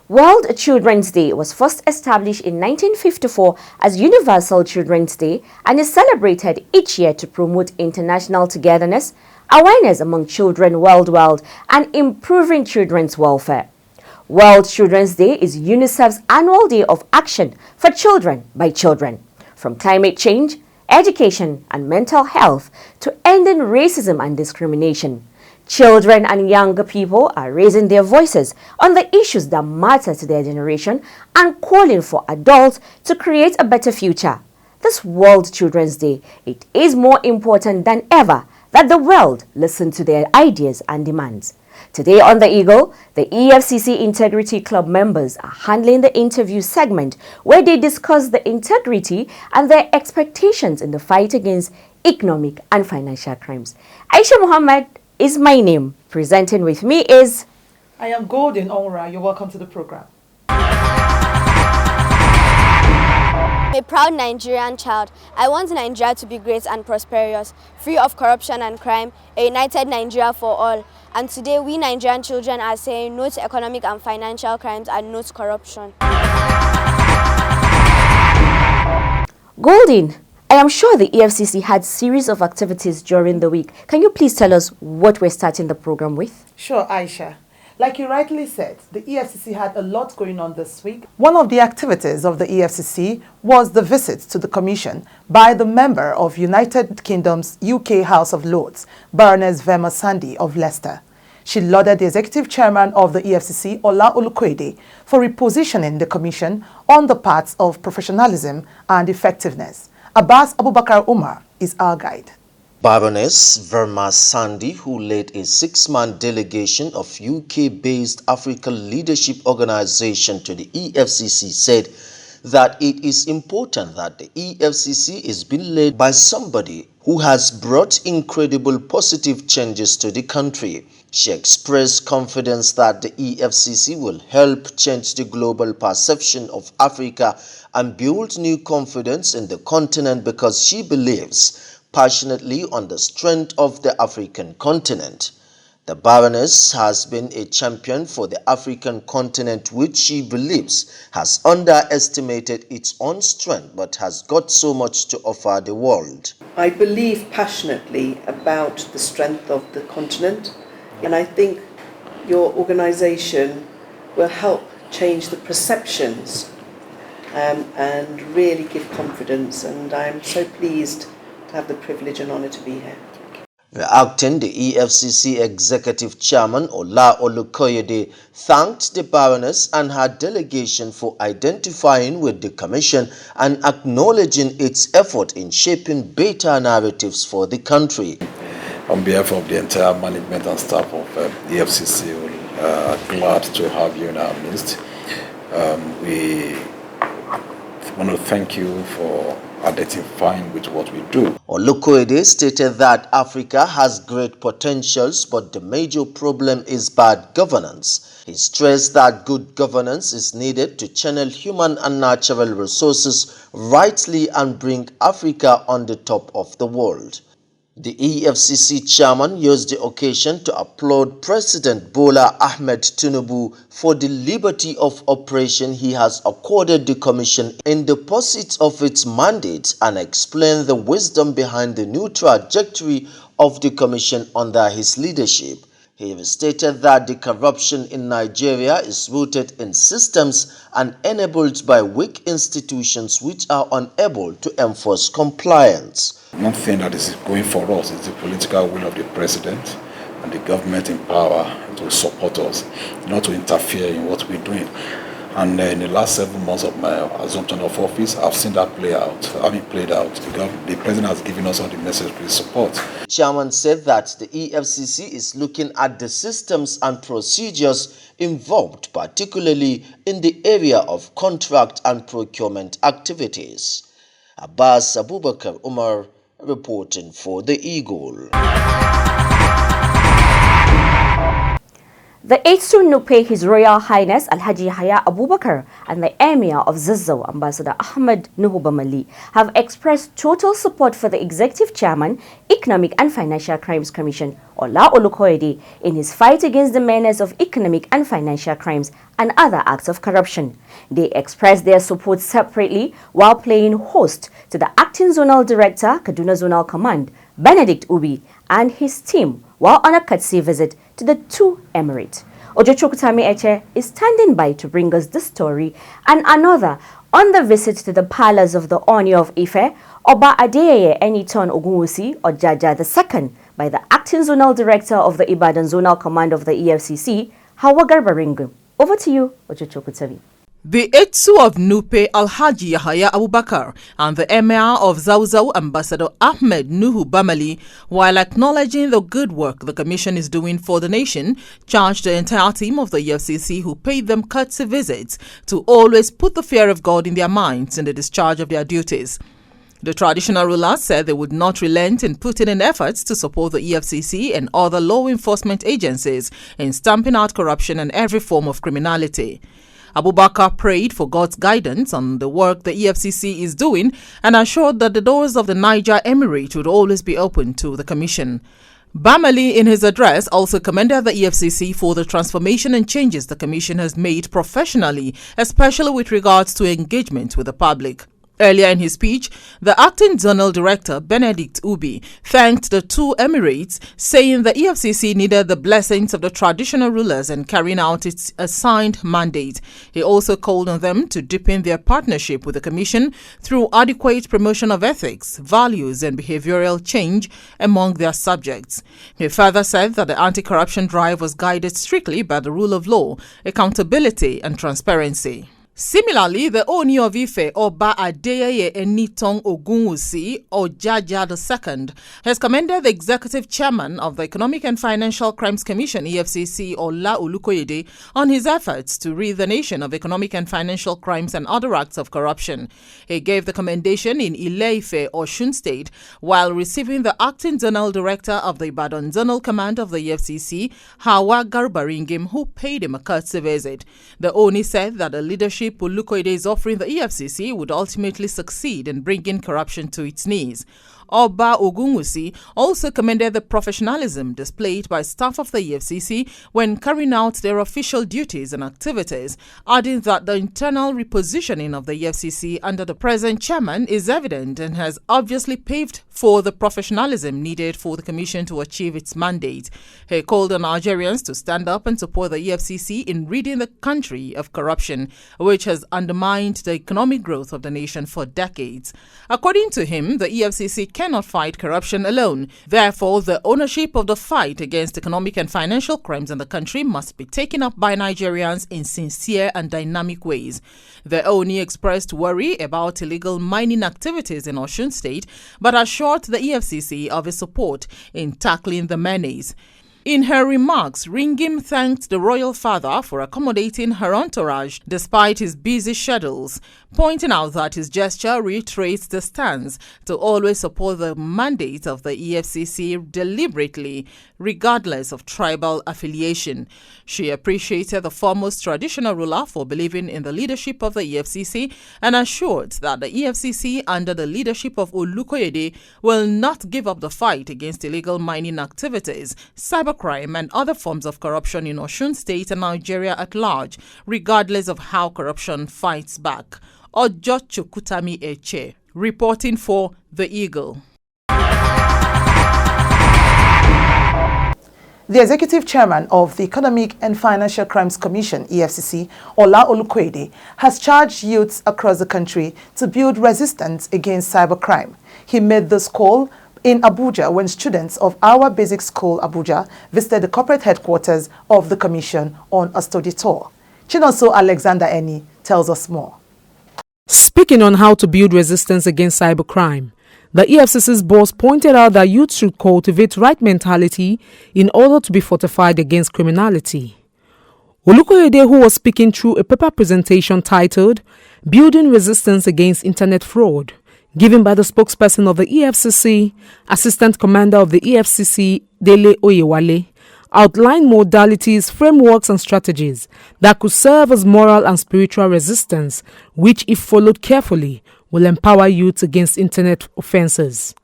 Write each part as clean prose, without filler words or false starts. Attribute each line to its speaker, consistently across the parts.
Speaker 1: World Children's Day was first established in 1954 as Universal Children's Day and is celebrated each year to promote international togetherness, awareness among children worldwide, and improving children's welfare. World Children's Day is UNICEF's annual day of action for children by children, from climate change, education, and mental health to ending racism and discrimination. Children and younger people are raising their voices on the issues that matter to their generation and calling for adults to create a better future. This World Children's Day, it is more important than ever that the world listen to their ideas and demands. Today on The Eagle, the EFCC Integrity Club members are handling the interview segment where they discuss the integrity and their expectations in the fight against economic and financial crimes. Aisha Muhammad is my name. Presenting with me is...
Speaker 2: I am Golden Onra. You're welcome to the program.
Speaker 3: I'm a proud Nigerian child. I want Nigeria to be great and prosperous, free of corruption and crime, a united Nigeria for all. And today we Nigerian children are saying no to economic and financial crimes and no to corruption.
Speaker 1: Golden, I am sure the EFCC had a series of activities during the week. Can you please tell us what we're starting the program with?
Speaker 2: Sure, Aisha. Like you rightly said, the EFCC had a lot going on this week. One of the activities of the EFCC was the visit to the Commission by the member of United Kingdom's UK House of Lords, Baroness Verma Sandy of Leicester. She lauded the executive chairman of the EFCC, Ola Olukoyede, for repositioning the Commission on the paths of professionalism and effectiveness. Abbas Abubakar Umar is our guide.
Speaker 4: Baroness Verma Sandy, who led a 6-man delegation of UK-based African Leadership Organization to the EFCC, said that it is important that the EFCC is being led by somebody who has brought incredible positive changes to the country. She expressed confidence that the EFCC will help change the global perception of Africa and build new confidence in the continent because she believes passionately on the strength of the African continent. The Baroness has been a champion for the African continent, which she believes has underestimated its own strength but has got so much to offer the world.
Speaker 5: I believe passionately about the strength of the continent, and I think your organization will help change the perceptions and really give confidence, and I'm so pleased to have the privilege and honor to be here.
Speaker 4: Reacting, the EFCC Executive Chairman Ola Olukoyede thanked the Baroness and her delegation for identifying with the Commission and acknowledging its effort in shaping better narratives for the country.
Speaker 6: On behalf of the entire management and staff of EFCC, we're glad to have you in our midst. We want to thank you for identifying with what we do.
Speaker 4: Olukoyede stated that Africa has great potentials, but the major problem is bad governance. He stressed that good governance is needed to channel human and natural resources rightly and bring Africa on the top of the world. The EFCC chairman used the occasion to applaud President Bola Ahmed Tinubu for the liberty of operation he has accorded the Commission in the pursuit of its mandate and explained the wisdom behind the new trajectory of the Commission under his leadership. He stated that the corruption in Nigeria is rooted in systems and enabled by weak institutions which are unable to enforce compliance.
Speaker 6: One thing that is going for us is the political will of the president and the government in power to support us, not to interfere in what we're doing. And in the last 7 months of my assumption of office, I've seen that played out. The president has given us all the necessary support.
Speaker 4: Chairman said that the EFCC is looking at the systems and procedures involved, particularly in the area of contract and procurement activities. Abbas Abubakar Umar reporting for The Eagle.
Speaker 1: The aides to Nupe, His Royal Highness Alhaji Yahya Abubakar and the Emir of Zazzau, Ambassador Ahmed Nuhu Bamali, have expressed total support for the Executive Chairman, Economic and Financial Crimes Commission, Ola Olukoyede, in his fight against the menace of economic and financial crimes and other acts of corruption. They expressed their support separately while playing host to the Acting Zonal Director, Kaduna Zonal Command, Benedict Ubi, and his team while on a courtesy visit to the two emirates. Ojo Chokutami Eche is standing by to bring us this story and another on the visit to the palace of the Oni of Ife, Oba Adeyeye Eniton Ogunwusi Ojaja II, by the Acting Zonal Director of the Ibadan Zonal Command of the EFCC, Hawa Garbaringu. Over to you, Ojo Chokutami.
Speaker 7: The Etsu of Nupe Alhaji Yahya Abubakar and the Emir of Zauzau Ambassador Ahmed Nuhu Bamali, while acknowledging the good work the Commission is doing for the nation, charged the entire team of the EFCC who paid them courtesy visits to always put the fear of God in their minds in the discharge of their duties. The traditional rulers said they would not relent in putting in efforts to support the EFCC and other law enforcement agencies in stamping out corruption and every form of criminality. Abubakar prayed for God's guidance on the work the EFCC is doing and assured that the doors of the Niger Emirate would always be open to the Commission. Bamali, in his address, also commended the EFCC for the transformation and changes the Commission has made professionally, especially with regards to engagement with the public. Earlier in his speech, the Acting Zonal Director, Benedict Ubi, thanked the two emirates, saying the EFCC needed the blessings of the traditional rulers in carrying out its assigned mandate. He also called on them to deepen their partnership with the Commission through adequate promotion of ethics, values and behavioral change among their subjects. He further said that the anti-corruption drive was guided strictly by the rule of law, accountability and transparency. Similarly, the Oni of Ife, Oba Adeyeye Eniton Ogunwusi Ojaja II, has commended the Executive Chairman of the Economic and Financial Crimes Commission, EFCC, Ola Olukoyede, on his efforts to rid the nation of economic and financial crimes and other acts of corruption. He gave the commendation in Ile-Ife, Osun State, while receiving the Acting Zonal Director of the Ibadan Zonal Command of the EFCC, Hawa Garbaringim, who paid him a courtesy visit. The Oni said that the leadership Olukoyede is offering the EFCC would ultimately succeed in bringing corruption to its knees. Oba Ogunwusi also commended the professionalism displayed by staff of the EFCC when carrying out their official duties and activities, adding that the internal repositioning of the EFCC under the present chairman is evident and has obviously paved for the professionalism needed for the Commission to achieve its mandate. He called on Nigerians to stand up and support the EFCC in ridding the country of corruption, which has undermined the economic growth of the nation for decades. According to him, the EFCC cannot fight corruption alone. Therefore, the ownership of the fight against economic and financial crimes in the country must be taken up by Nigerians in sincere and dynamic ways. The Oni expressed worry about illegal mining activities in Osun State, but assured the EFCC of its support in tackling the menace. In her remarks, Ringim thanked the royal father for accommodating her entourage despite his busy schedules, pointing out that his gesture reiterates the stance to always support the mandate of the EFCC deliberately, regardless of tribal affiliation. She appreciated the foremost traditional ruler for believing in the leadership of the EFCC and assured that the EFCC under the leadership of Olukoyede will not give up the fight against illegal mining activities, cybercrime and other forms of corruption in Osun State and Nigeria at large, regardless of how corruption fights back. Ojo Chokutami Eche, reporting for The Eagle.
Speaker 2: The Executive Chairman of the Economic and Financial Crimes Commission, EFCC, Ola Olukoyede, has charged youths across the country to build resistance against cybercrime. He made this call in Abuja when students of our basic school, Abuja, visited the corporate headquarters of the Commission on a study tour. Chinonso Alexander Eni tells us more.
Speaker 8: Speaking on how to build resistance against cybercrime, the EFCC's boss pointed out that youth should cultivate right mentality in order to be fortified against criminality. Olukoyede, who was speaking through a paper presentation titled Building Resistance Against Internet Fraud, given by the spokesperson of the EFCC, Assistant Commander of the EFCC, Dele Oyewale, outline modalities, frameworks and strategies that could serve as moral and spiritual resistance, which, if followed carefully, will empower youth against internet offences.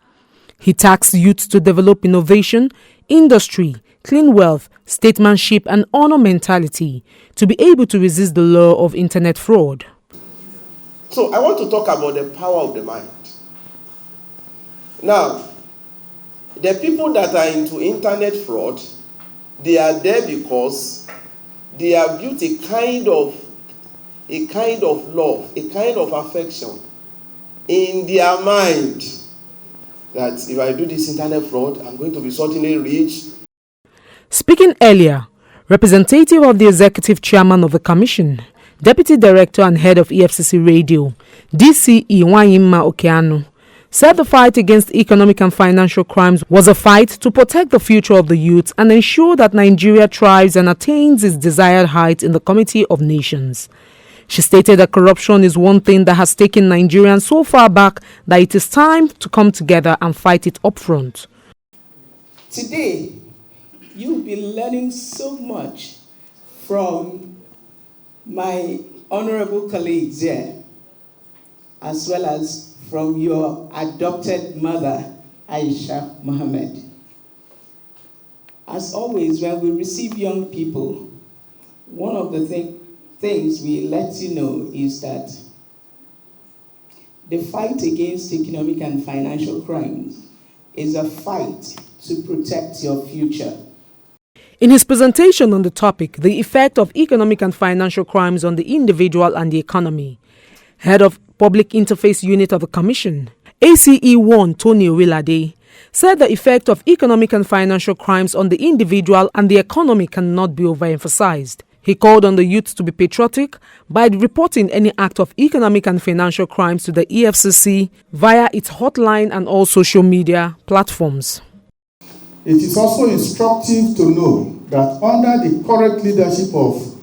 Speaker 8: He tasked youth to develop innovation, industry, clean wealth, statesmanship and honor mentality to be able to resist the law of internet fraud.
Speaker 9: So I want to talk about the power of the mind. Now, the people that are into internet fraud, they are there because they have built a kind of love, a kind of affection in their mind that if I do this internet fraud, I'm going to be certainly rich.
Speaker 8: Speaking earlier, representative of the executive chairman of the commission, deputy director and head of EFCC Radio, DCE Wanyima Okeanu, said the fight against economic and financial crimes was a fight to protect the future of the youth and ensure that Nigeria thrives and attains its desired height in the Committee of Nations. She stated that corruption is one thing that has taken Nigerians so far back that it is time to come together and fight it up front.
Speaker 10: Today, you'll be learning so much from my honorable colleagues here, as well as from your adopted mother, Aisha Mohammed. As always, when we receive young people, one of the things we let you know is that the fight against economic and financial crimes is a fight to protect your future.
Speaker 8: In his presentation on the topic, the effect of economic and financial crimes on the individual and the economy, head of Public Interface Unit of the Commission, ACE1 Tony Owilade, said the effect of economic and financial crimes on the individual and the economy cannot be overemphasized. He called on the youth to be patriotic by reporting any act of economic and financial crimes to the EFCC via its hotline and all social media platforms.
Speaker 11: It is also instructive to know that under the current leadership of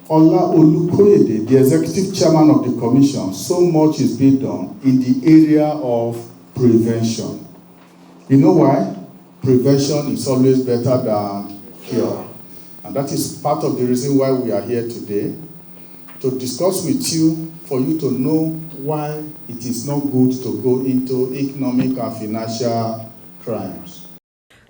Speaker 11: Ola Olukoyede, the executive chairman of the commission, so much is being done in the area of prevention. You know why? Prevention is always better than cure. And that is part of the reason why we are here today, to discuss with you, for you to know why it is not good to go into economic and financial crimes.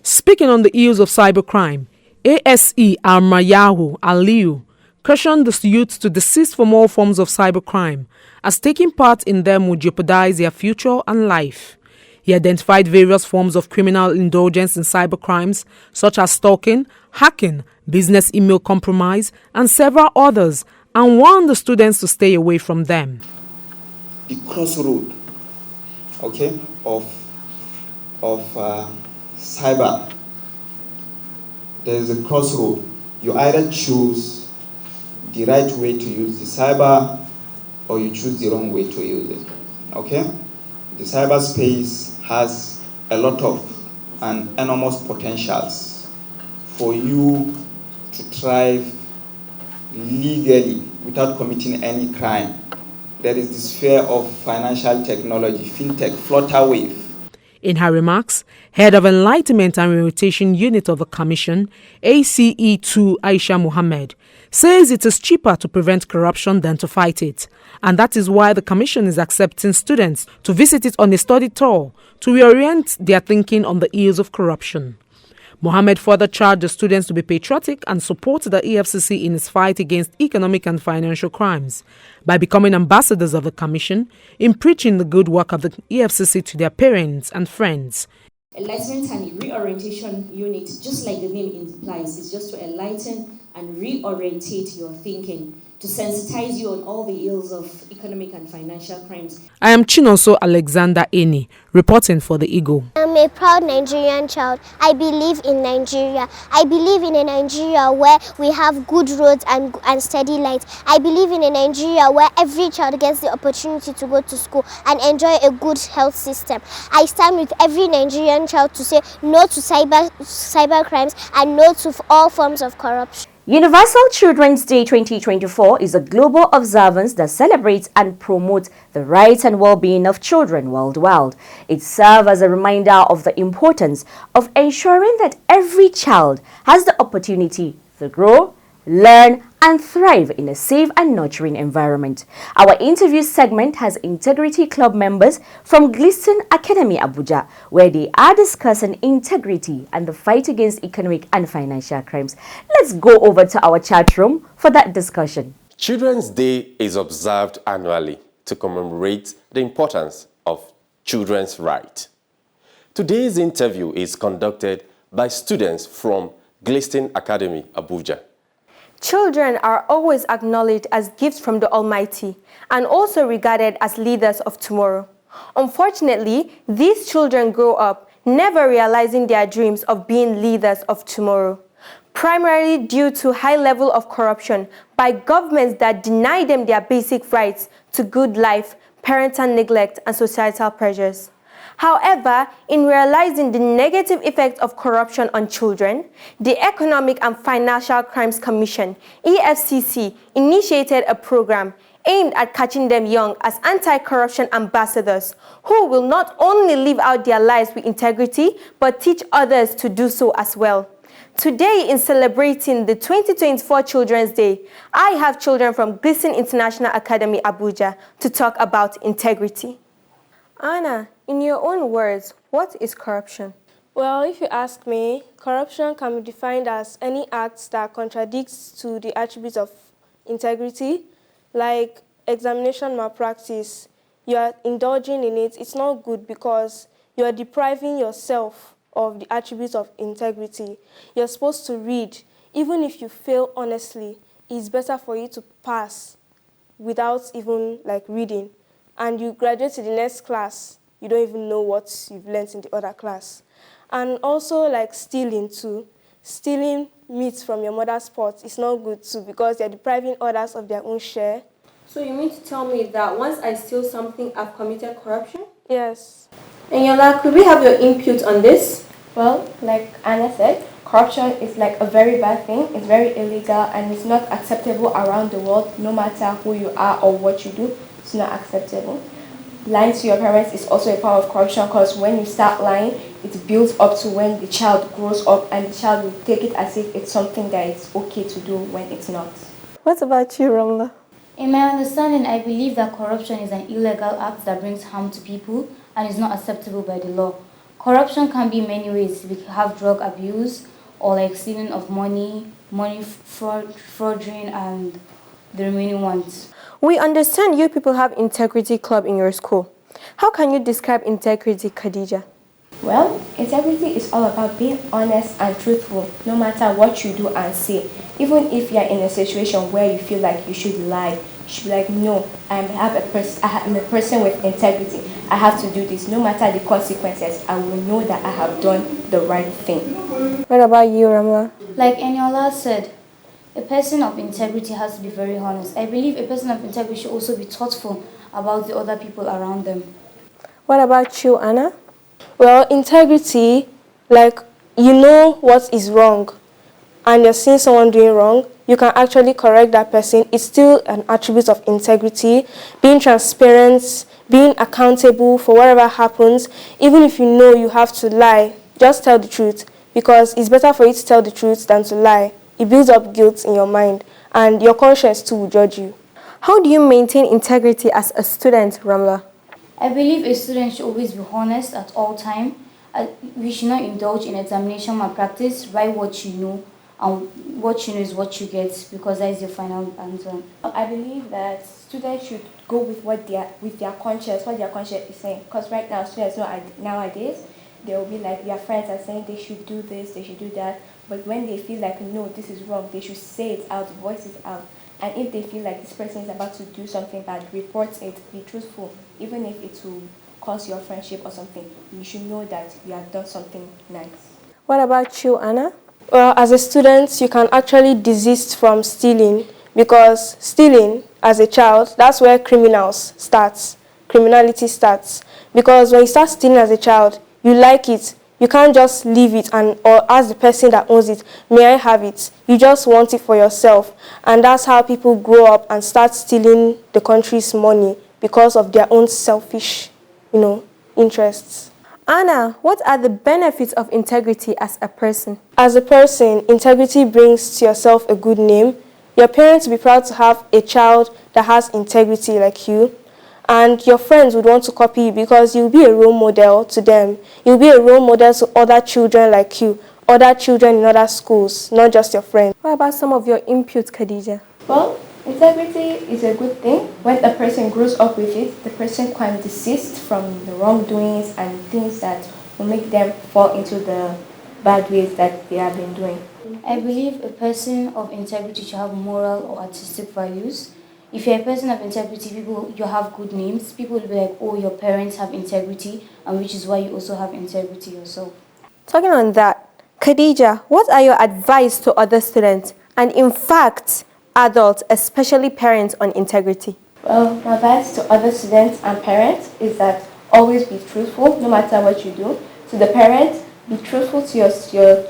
Speaker 8: Speaking on the ills of cybercrime, ASE Almayahu Aliyu cautioned the youth to desist from all forms of cybercrime, as taking part in them would jeopardize their future and life. He identified various forms of criminal indulgence in cybercrimes, such as stalking, hacking, business email compromise, and several others, and warned the students to stay away from them.
Speaker 12: The crossroad, okay, of cyber. There is a crossroad. You either choose the right way to use the cyber, or you choose the wrong way to use it. Okay? The cyberspace has a lot of and enormous potentials for you to thrive legally without committing any crime. There is the sphere of financial technology, fintech, Flutterwave.
Speaker 8: In her remarks, head of Enlightenment and Rehabilitation Unit of the Commission, ACE2 Aisha Mohammed, says it is cheaper to prevent corruption than to fight it, and that is why the Commission is accepting students to visit it on a study tour to reorient their thinking on the ills of corruption. Mohammed further charged the students to be patriotic and support the EFCC in its fight against economic and financial crimes by becoming ambassadors of the Commission in preaching the good work of the EFCC to their parents and friends.
Speaker 13: Enlightenment and Reorientation Unit, just like the name implies, is just to enlighten and reorientate your thinking, to sensitize you on all the ills of economic and financial crimes.
Speaker 8: I am Chinonso Alexander Eni, reporting for The Eagle.
Speaker 14: I'm a proud Nigerian child. I believe in Nigeria. I believe in a Nigeria where we have good roads and steady lights. I believe in a Nigeria where every child gets the opportunity to go to school and enjoy a good health system. I stand with every Nigerian child to say no to cyber crimes and no to all forms of corruption.
Speaker 1: Universal Children's Day 2024 is a global observance that celebrates and promotes the rights and well-being of children worldwide. It serves as a reminder of the importance of ensuring that every child has the opportunity to grow, learn, and thrive in a safe and nurturing environment. Our interview segment has Integrity Club members from Gliston Academy, Abuja, where they are discussing integrity and the fight against economic and financial crimes. Let's go over to our chat room for that discussion.
Speaker 15: Children's Day is observed annually to commemorate the importance of children's rights. Today's interview is conducted by students from Gliston Academy, Abuja.
Speaker 16: Children are always acknowledged as gifts from the Almighty and also regarded as leaders of tomorrow. Unfortunately, these children grow up never realizing their dreams of being leaders of tomorrow, primarily due to high level of corruption by governments that deny them their basic rights to good life, parental neglect, and societal pressures. However, in realizing the negative effects of corruption on children, the Economic and Financial Crimes Commission, EFCC, initiated a program aimed at catching them young as anti-corruption ambassadors who will not only live out their lives with integrity, but teach others to do so as well. Today, in celebrating the 2024 Children's Day, I have children from Gliston International Academy, Abuja, to talk about integrity. Anna, in your own words, what is corruption?
Speaker 17: Well, if you ask me, corruption can be defined as any act that contradicts to the attributes of integrity, like examination malpractice. You are indulging in it. It's not good because you are depriving yourself of the attributes of integrity. You're supposed to read. Even if you fail honestly, it's better for you to pass without even reading. And you graduate to the next class, you don't even know what you've learned in the other class. And also stealing too. Stealing meat from your mother's pot is not good too because you're depriving others of their own share.
Speaker 16: So you mean to tell me that once I steal something, I've committed corruption?
Speaker 17: Yes.
Speaker 16: Eniola, could we have your input on this?
Speaker 18: Well, like Anna said, corruption is a very bad thing. It's very illegal and it's not acceptable around the world, no matter who you are or what you do. It's not acceptable. Lying to your parents is also a form of corruption because when you start lying, it builds up to when the child grows up and the child will take it as if it's something that it's okay to do when it's not.
Speaker 16: What about you, Ramla?
Speaker 19: In my understanding, I believe that corruption is an illegal act that brings harm to people and is not acceptable by the law. Corruption can be in many ways. We have drug abuse or stealing of money fraudulence, and the remaining ones.
Speaker 16: We understand you people have Integrity Club in your school. How can you describe integrity, Khadija?
Speaker 18: Well, integrity is all about being honest and truthful, no matter what you do and say. Even if you're in a situation where you feel like you should lie, you should be like, no, I'm a person with integrity. I have to do this. No matter the consequences, I will know that I have done the right thing.
Speaker 16: What about you, Ramla?
Speaker 19: Like Eniola said, a person of integrity has to be very honest. I believe a person of integrity should also be thoughtful about the other people around them.
Speaker 16: What about you, Anna?
Speaker 17: Well, integrity, you know what is wrong and you're seeing someone doing wrong, you can actually correct that person. It's still an attribute of integrity, being transparent, being accountable for whatever happens. Even if you know you have to lie, just tell the truth because it's better for you to tell the truth than to lie. It builds up guilt in your mind, and your conscience too will judge you.
Speaker 16: How do you maintain integrity as a student, Ramla?
Speaker 19: I believe a student should always be honest at all times. We should not indulge in examination malpractice. Write what you know, and what you know is what you get, because that is your final answer.
Speaker 18: I believe that students should go with their conscience, what their conscience is saying. Because right now, students nowadays, they will be like, their friends are saying they should do this, they should do that. But when they feel like, no, this is wrong, they should say it out, voice it out. And if they feel like this person is about to do something bad, report it, be truthful. Even if it will cost your friendship or something, you should know that you have done something nice.
Speaker 16: What about you, Anna?
Speaker 17: Well, as a student, you can actually desist from stealing because stealing, as a child, that's where criminality starts. Because when you start stealing as a child, you like it. You can't just leave it or ask the person that owns it, may I have it? You just want it for yourself. And that's how people grow up and start stealing the country's money because of their own selfish, interests.
Speaker 16: Anna, what are the benefits of integrity as a person?
Speaker 17: As a person, integrity brings to yourself a good name. Your parents will be proud to have a child that has integrity like you. And your friends would want to copy you because you'll be a role model to them. You'll be a role model to other children like you, other children in other schools, not just your friends.
Speaker 16: What about some of your inputs, Khadija?
Speaker 18: Well, integrity is a good thing. When a person grows up with it, the person can desist from the wrongdoings and things that will make them fall into the bad ways that they have been doing.
Speaker 19: I believe a person of integrity should have moral or artistic values. If you're a person of integrity, you have good names. People will be like, oh, your parents have integrity, and which is why you also have integrity yourself.
Speaker 16: Talking on that, Khadija, what are your advice to other students, and in fact, adults, especially parents, on integrity?
Speaker 18: Well, my advice to other students and parents is that always be truthful, no matter what you do. To the parents, be truthful to your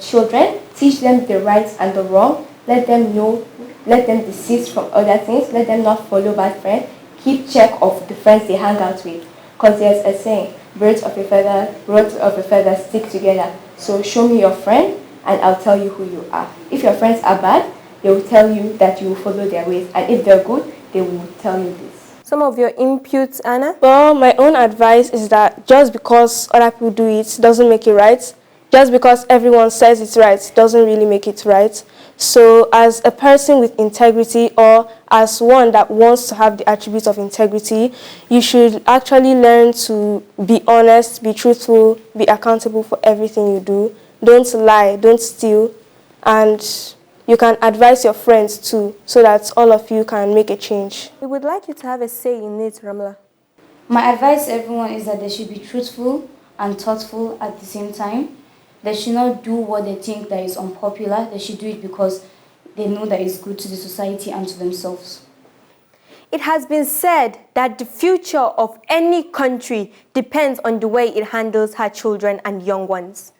Speaker 18: children. Teach them the right and the wrong. Let them know. Let them desist from other things. Let them not follow bad friends. Keep check of the friends they hang out with. Because there's a saying, birds of a feather stick together. So show me your friend and I'll tell you who you are. If your friends are bad, they will tell you that you will follow their ways. And if they're good, they will tell you this.
Speaker 16: Some of your inputs, Anna?
Speaker 17: Well, my own advice is that just because other people do it doesn't make it right. Just because everyone says it's right doesn't really make it right. So as a person with integrity, or as one that wants to have the attributes of integrity, you should actually learn to be honest, be truthful, be accountable for everything you do. Don't lie, don't steal, and you can advise your friends too, so that all of you can make a change.
Speaker 16: We would like you to have a say in it, Ramla.
Speaker 19: My advice to everyone is that they should be truthful and thoughtful at the same time. They should not do what they think that is unpopular. They should do it because they know that it's good to the society and to themselves.
Speaker 16: It has been said that the future of any country depends on the way it handles her children and young ones.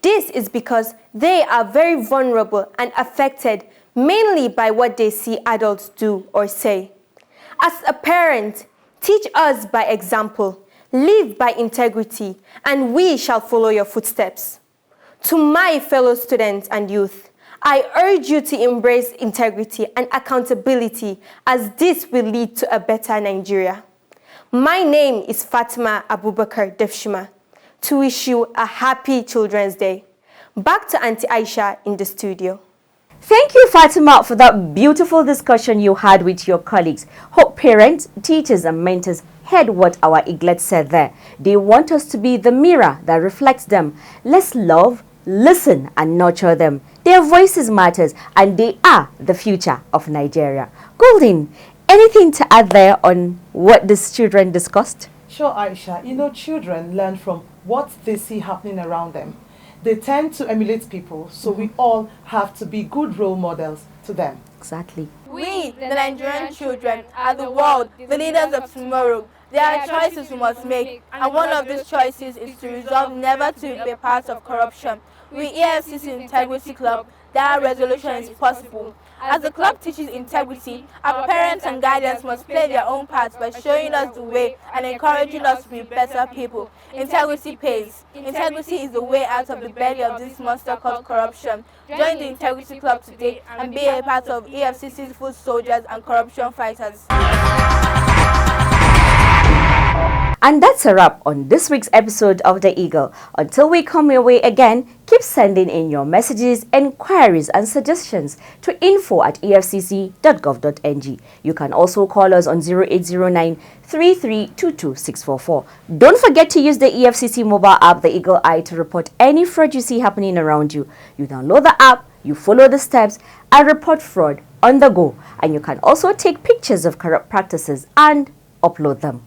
Speaker 16: This is because they are very vulnerable and affected mainly by what they see adults do or say. As a parent, teach us by example, live by integrity, and we shall follow your footsteps. To my fellow students and youth, I urge you to embrace integrity and accountability, as this will lead to a better Nigeria. My name is Fatima Abubakar Defshima, to wish you a happy Children's Day. Back to Auntie Aisha in the studio.
Speaker 1: Thank you, Fatima, for that beautiful discussion you had with your colleagues. Hope parents, teachers and mentors heard what our eaglet said there. They want us to be the mirror that reflects them. Let's love, listen and nurture them. Their voices matters and they are the future of Nigeria. Golden, anything to add there on what these children discussed?
Speaker 2: Sure, Aisha. Children learn from what they see happening around them. They tend to emulate people, so we all have to be good role models to them.
Speaker 1: Exactly.
Speaker 20: We, the Nigerian children, are the world, the leaders of tomorrow. There are choices we must make, and one of these choices is to resolve never to be part of corruption. We EFCC Integrity Club, that resolution is possible. As the club teaches integrity, our parents and guardians must play their own part by showing us the way and encouraging us to be better people. Integrity pays. Integrity is the way out of the belly of this monster called corruption. Join the Integrity Club today and be a part of EFCC's foot soldiers and corruption fighters.
Speaker 1: And that's a wrap on this week's episode of The Eagle. Until we come your way again, keep sending in your messages, inquiries and suggestions to info@efcc.gov.ng. You can also call us on 0809 3322 644. Don't forget to use the EFCC mobile app, The Eagle Eye, to report any fraud you see happening around you. You download the app, you follow the steps and report fraud on the go. And you can also take pictures of corrupt practices and upload them.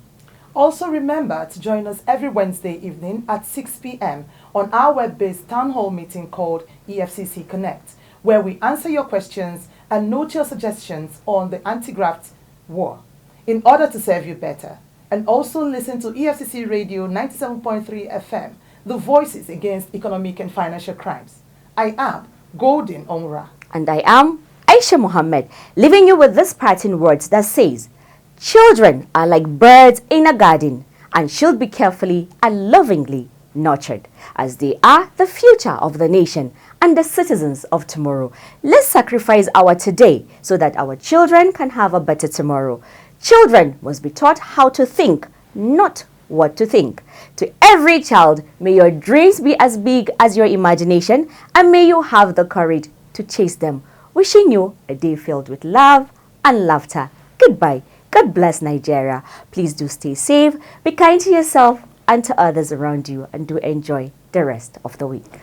Speaker 2: Also remember to join us every Wednesday evening at 6 p.m. on our web-based town hall meeting called EFCC Connect, where we answer your questions and note your suggestions on the anti-graft war in order to serve you better. And also listen to EFCC Radio 97.3 FM, the voices against economic and financial crimes. I am Golden Omra.
Speaker 1: And I am Aisha Mohammed, leaving you with this parting words that says, children are like birds in a garden and should be carefully and lovingly nurtured, as they are the future of the nation and the citizens of tomorrow. Let's sacrifice our today so that our children can have a better tomorrow. Children must be taught how to think, not what to think. To every child, may your dreams be as big as your imagination, and may you have the courage to chase them. Wishing you a day filled with love and laughter. Goodbye. God bless Nigeria. Please do stay safe, be kind to yourself and to others around you, and do enjoy the rest of the week.